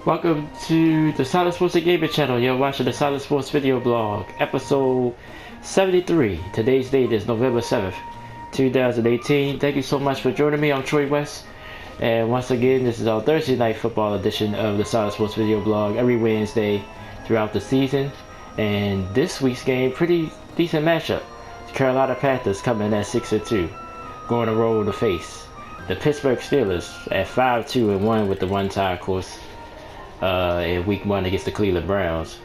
Welcome to the Solid Sports and Gaming channel. You're watching the Solid Sports video blog, episode 73. Today's date is November 7th, 2018. Thank you so much for joining me. I'm Troy West. And once again, this is our Thursday night football edition of the Solid Sports video blog every Wednesday throughout the season. And this week's game, pretty decent matchup. The Carolina Panthers coming at 6-2, going to roll the face the Pittsburgh Steelers at 5-2-1 with the one tie, of course, in week 1 against the Cleveland Browns.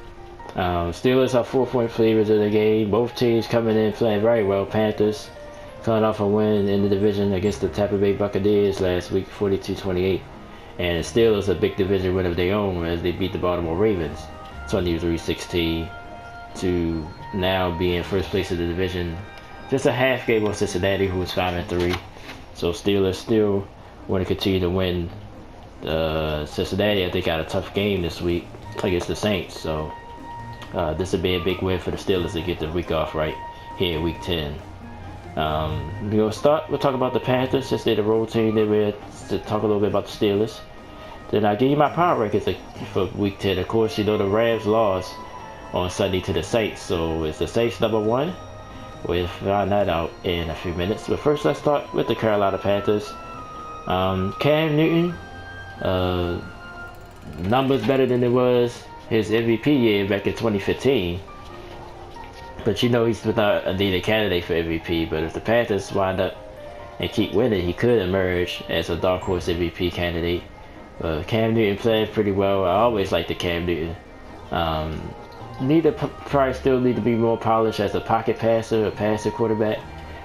Steelers are 4-point favorites of the game. Both teams coming in playing very well. Panthers coming off a win in the division against the Tampa Bay Buccaneers last week, 42-28. And the Steelers a big division win of their own as they beat the Baltimore Ravens 23-16 to now be in first place of the division. Just a half game on Cincinnati, who was 5-3. So Steelers still want to continue to win. Cincinnati, I think, got a tough game this week against the Saints. So this would be a big win for the Steelers to get the week off right here in week 10. We'll talk about the Panthers since they're the road team. Then we'll talk a little bit about the Steelers. Then I'll give you my power rankings for week 10. Of course, you know the Rams lost on Sunday to the Saints. So it's the Saints number 1. We'll find that out in a few minutes. But first, let's start with the Carolina Panthers. Cam Newton, numbers better than it was his MVP year back in 2015. But you know he's without a needed candidate for MVP. But if the Panthers wind up and keep winning, he could emerge as a dark horse MVP candidate. Cam Newton played pretty well. I always liked the Cam Newton. Probably still need to be more polished as a pocket passer, a passer quarterback.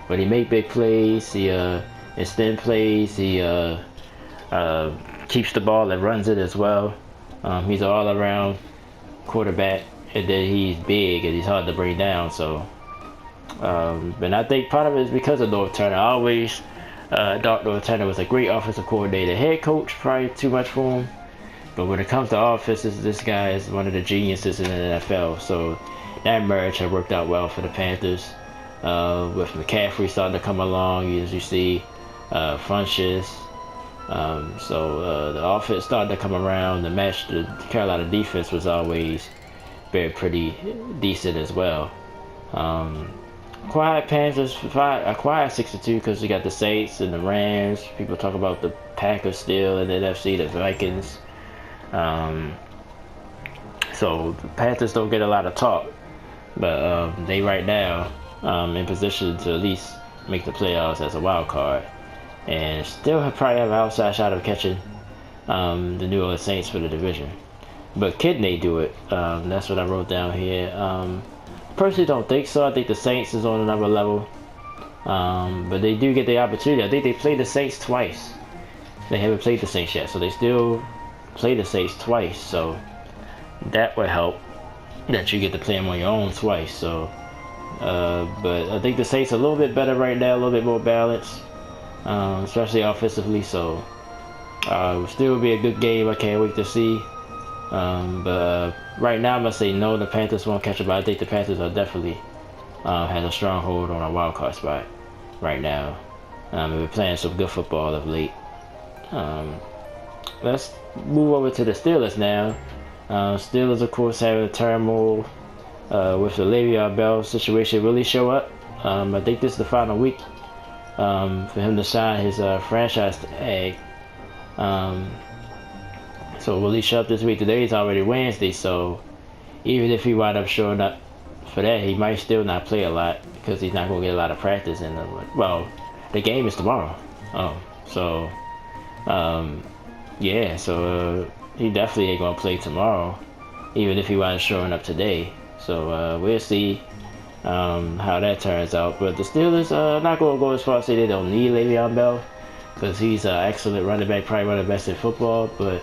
But he made big plays. He extend plays. He keeps the ball and runs it as well. He's an all-around quarterback, and then he's big and he's hard to bring down. So, but I think part of it is because of North Turner. I always thought North Turner was a great offensive coordinator. Head coach, probably too much for him. But when it comes to offenses, this guy is one of the geniuses in the NFL. So that merge has worked out well for the Panthers. With McCaffrey starting to come along, as you see, Funches. So the offense started to come around. The Carolina defense was always pretty decent as well. Quiet Panthers, a quiet 6-2 because you got the Saints and the Rams. People talk about the Packers still in the NFC, the Vikings. So the Panthers don't get a lot of talk, but they right now in position to at least make the playoffs as a wild card, and still probably have an outside shot of catching the New Orleans Saints for the division. But can they do it? That's what I wrote down here. Personally, don't think so. I think the Saints is on another level, but they do get the opportunity. I think they played the Saints twice. They haven't played the Saints yet, so they still play the Saints twice, so that would help that you get to play them on your own twice. So but I think the Saints are a little bit better right now, a little bit more balanced, especially offensively. So still be a good game. I can't wait to see. But right now I'm gonna say no, the Panthers won't catch it, but I think the Panthers are definitely has a strong hold on a wild card spot right now. They've been playing some good football of late. Let's move over to the Steelers now. Steelers, of course, having a turmoil with the Le'Veon Bell situation really show up. I think this is the final week for him to sign his franchise tag. So will he show up this week? Today is already Wednesday, so even if he wind up showing up for that, he might still not play a lot because he's not going to get a lot of practice in the, well, the game is tomorrow. So yeah, so he definitely ain't gonna play tomorrow, even if he wasn't showing up today. So we'll see how that turns out. But the Steelers not gonna go as far as say they don't need Le'Veon Bell, because he's an excellent running back, probably one of the best in football. But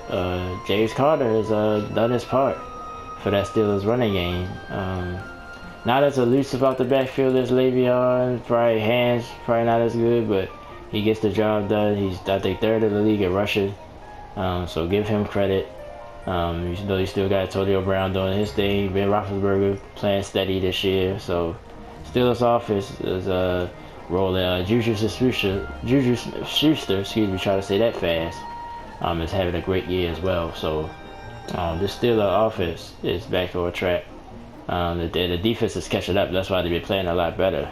James Carter has done his part for that Steelers running game. Not as elusive out the backfield as Le'Veon, probably hands probably not as good, but he gets the job done. He's, I think, 3rd in the league in rushing. So give him credit. You know, you still got Antonio Brown doing his thing. Ben Roethlisberger playing steady this year. So Steelers offense is rolling. Juju Smith-Schuster, excuse me, trying to say that fast, is having a great year as well. So The Steelers offense is back on track. The defense is catching up. That's why they've been playing a lot better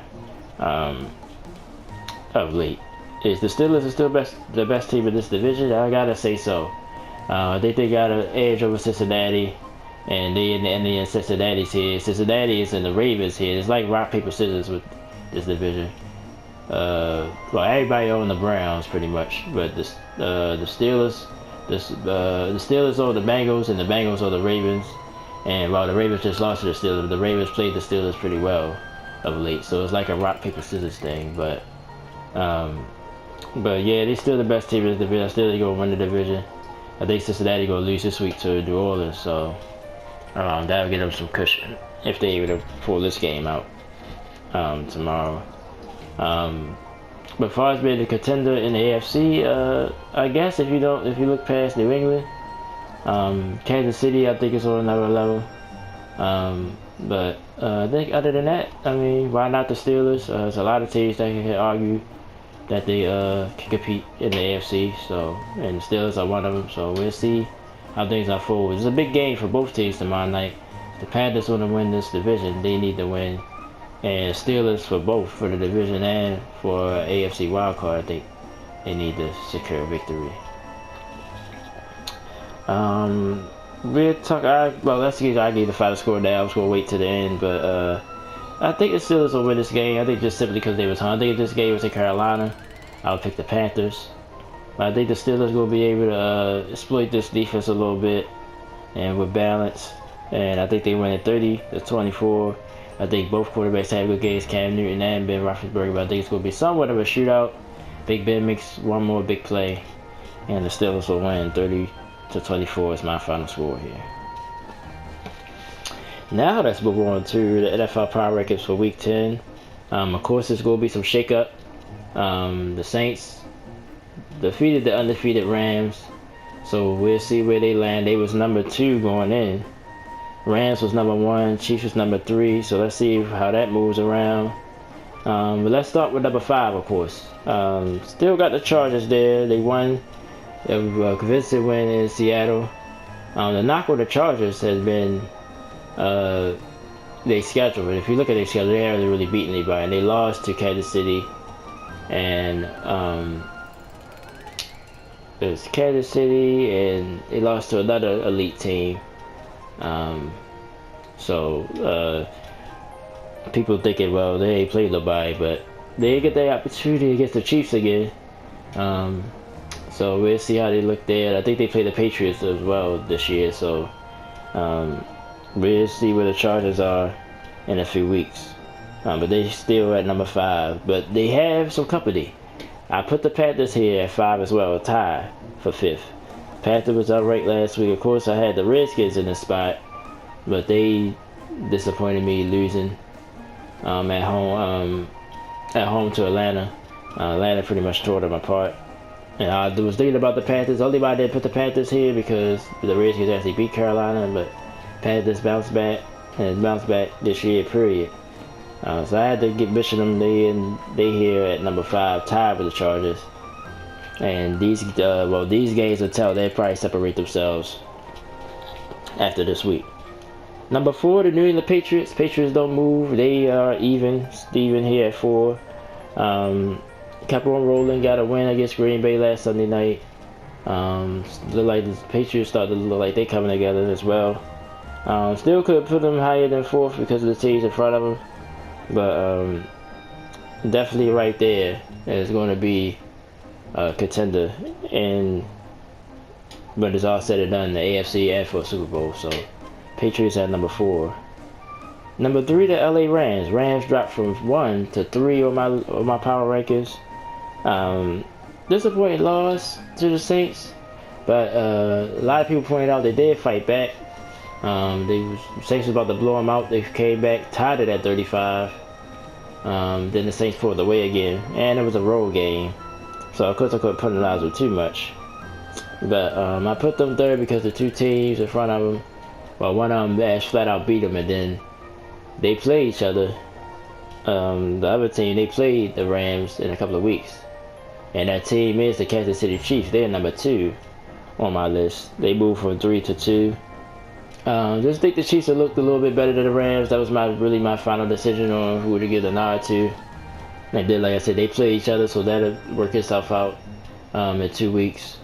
of late. Is the Steelers are still the best team in this division? I gotta say so. I think they got an edge over Cincinnati, and they in Cincinnati's here. Cincinnati is in the Ravens here. It's like rock paper scissors with this division. Well, everybody own the Browns pretty much, but the Steelers, the Steelers own the Bengals, and the Bengals own the Ravens. And while the Ravens just lost to the Steelers, the Ravens played the Steelers pretty well of late. So it's like a rock paper scissors thing, but yeah, they're still the best team in the division. Still, they're gonna win the division. I think Cincinnati gonna lose this week to New Orleans, so that'll give them some cushion if they able to pull this game out tomorrow. But as far as being a contender in the AFC, I guess if you look past New England, Kansas City, I think is on another level. But I think other than that, I mean, why not the Steelers? There's a lot of teams that can argue that they can compete in the AFC. So, and the Steelers are one of them. So we'll see how things unfold. It's a big game for both teams tomorrow night. The Panthers want to win this division. They need to win. And Steelers for both, for the division and for AFC wildcard, I think they need to secure victory. We'll talk. I gave the final score now. I was gonna wait to the end, but I think the Steelers will win this game. I think just simply because they was home. I think if this game was in Carolina, I would pick the Panthers. But I think the Steelers will be able to exploit this defense a little bit and with balance. And I think they win at 30-24. I think both quarterbacks have good games, Cam Newton and Ben Roethlisberger. But I think it's going to be somewhat of a shootout. Big Ben makes one more big play, and the Steelers will win 30-24 is my final score here. Now let's move on to the NFL Power Rankings for Week 10. Of course, there's going to be some shakeup. The Saints defeated the undefeated Rams, so we'll see where they land. They was number 2 going in. Rams was number 1, Chiefs was number 3, so let's see how that moves around. But let's start with number 5, of course. Still got the Chargers there. They won. A convincing win in Seattle. The knock on the Chargers has been they schedule. But if you look at their schedule, they haven't really beaten anybody. And they lost to Kansas City, and it's Kansas City, and they lost to another elite team. So people thinking, well, they ain't played nobody, but they get the opportunity against the Chiefs again. So we'll see how they look there. I think they play the Patriots as well this year, so we'll see where the Chargers are in a few weeks. But they still at number 5, but they have some company. I put the Panthers here at 5 as well, a tie for 5th. Panthers was outright last week. Of course, I had the Redskins in the spot, but they disappointed me losing at home to Atlanta. Atlanta pretty much tore them apart. And I was thinking about the Panthers. Only why I didn't put the Panthers here because the Redskins actually beat Carolina, but Panthers bounced back and bounced back this year, period. So I had to get Michigan. They here at number 5, tied with the Chargers. And these games will tell. They'll probably separate themselves after this week. Number 4, the New England Patriots. Patriots don't move. They are even. Steven here at 4. Kept on rolling. Got a win against Green Bay last Sunday night. Look like the Patriots started to look like they coming together as well. Still could put them higher than 4th because of the teams in front of them. But definitely right there is going to be a contender, but it's all said and done, the AFC and for Super Bowl. So Patriots at number 4. Number 3, the LA Rams. Rams dropped from 1 to 3 on my power rankings. Disappointing loss to the Saints, but a lot of people pointed out they did fight back. Saints was about to blow them out. They came back, tied it at 35. Then the Saints pulled away again, and it was a road game. So of course I couldn't penalize them too much. But I put them 3rd because the 2 teams in front of them, well, one of them flat out beat them, and then they played each other. The other team, they played the Rams in a couple of weeks. And that team is the Kansas City Chiefs. They're number 2 on my list. They moved from 3 to 2. Just think the Chiefs have looked a little bit better than the Rams. That was really my final decision on who to give the nod to. They did, like I said, they play each other, so that'll work itself out in 2 weeks.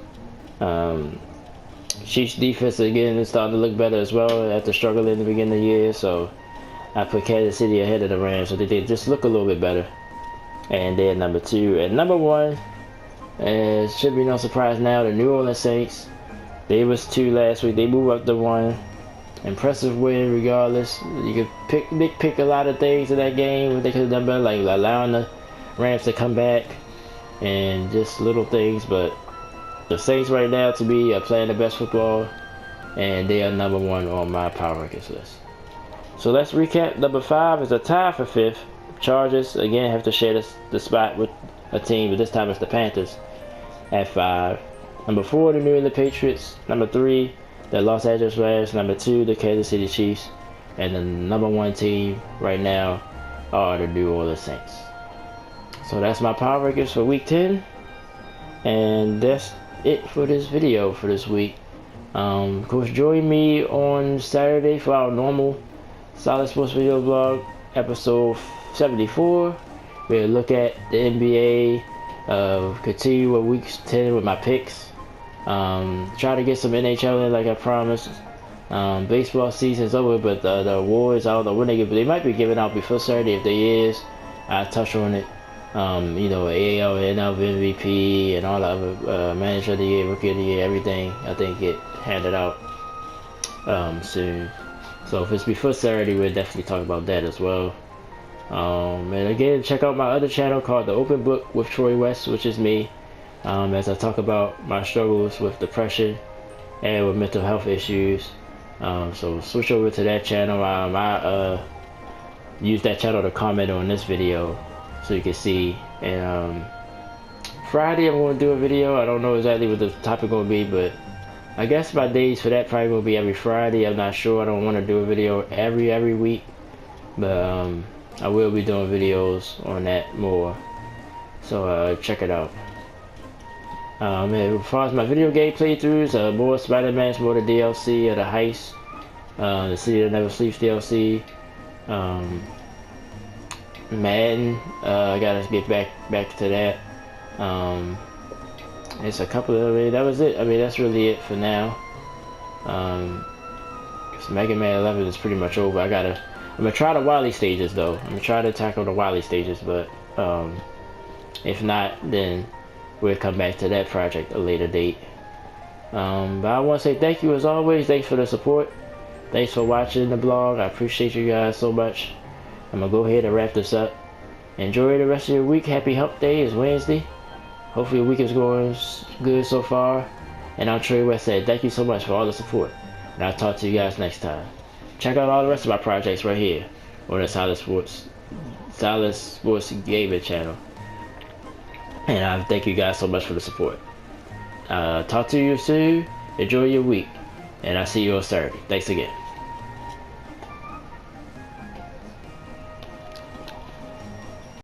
Chiefs defense again is starting to look better as well after struggling in the beginning of the year. So I put Kansas City ahead of the Rams, so they just look a little bit better. And they're number 2. And number 1, it should be no surprise now, the New Orleans Saints. They was 2 last week. They moved up to 1. Impressive win regardless. You could pick a lot of things in that game what they could have done better, like allowing the Rams to come back and just little things. But the Saints right now to me are playing the best football, and they are number 1 on my power rankings list. So let's recap. Number 5 is a tie for 5th. Chargers again have to share the spot with a team, but this time it's the Panthers at 5. Number 4, the New England Patriots. Number 3, the Los Angeles Rams. Number 2, the Kansas City Chiefs. And the number 1 team right now are the New Orleans Saints. So that's my power rankings for week 10. And that's it for this video for this week. Of course, join me on Saturday for our normal Solid Sports video blog, episode 74. We'll look at the NBA, continue with week 10 with my picks. Try to get some NHL in like I promised. Baseball season's over, but the awards, I don't know when they might be giving out before Saturday. If they is, I'll touch on it. You know, AL, NL MVP, and all the other Manager of the Year, Rookie of the Year, everything I think get handed out soon. So if it's before Saturday, we'll definitely talk about that as well. And again, check out my other channel called The Open Book with Troy West, which is me, as I talk about my struggles with depression and with mental health issues. So switch over to that channel. I use that channel to comment on this video so you can see. And Friday I'm going to do a video. I don't know exactly what the topic going to be, but I guess my days for that probably will be every Friday. I'm not sure. I don't want to do a video every week, but I will be doing videos on that more. So check it out. As far as my video game playthroughs, more Spider-Man, more the DLC, the Heist, the City That Never Sleeps DLC, Madden. I gotta get back to that. It's a couple of, that was it. That's really it for now. Cause Mega Man 11 is pretty much over. I'm gonna try the Wily stages though. I'm gonna try to tackle the Wily stages, but if not, then we'll come back to that project a later date. But I want to say thank you as always. Thanks for the support. Thanks for watching the blog. I appreciate you guys so much. I'm gonna go ahead and wrap this up. Enjoy the rest of your week. Happy Hump Day. It's Wednesday. Hopefully your week is going good so far. And I'm Troy West saying thank you so much for all the support. And I'll talk to you guys next time. Check out all the rest of my projects right here on the Solid Sports Gaming channel. And I thank you guys so much for the support. Talk to you soon. Enjoy your week. And I'll see you on Saturday. Thanks again.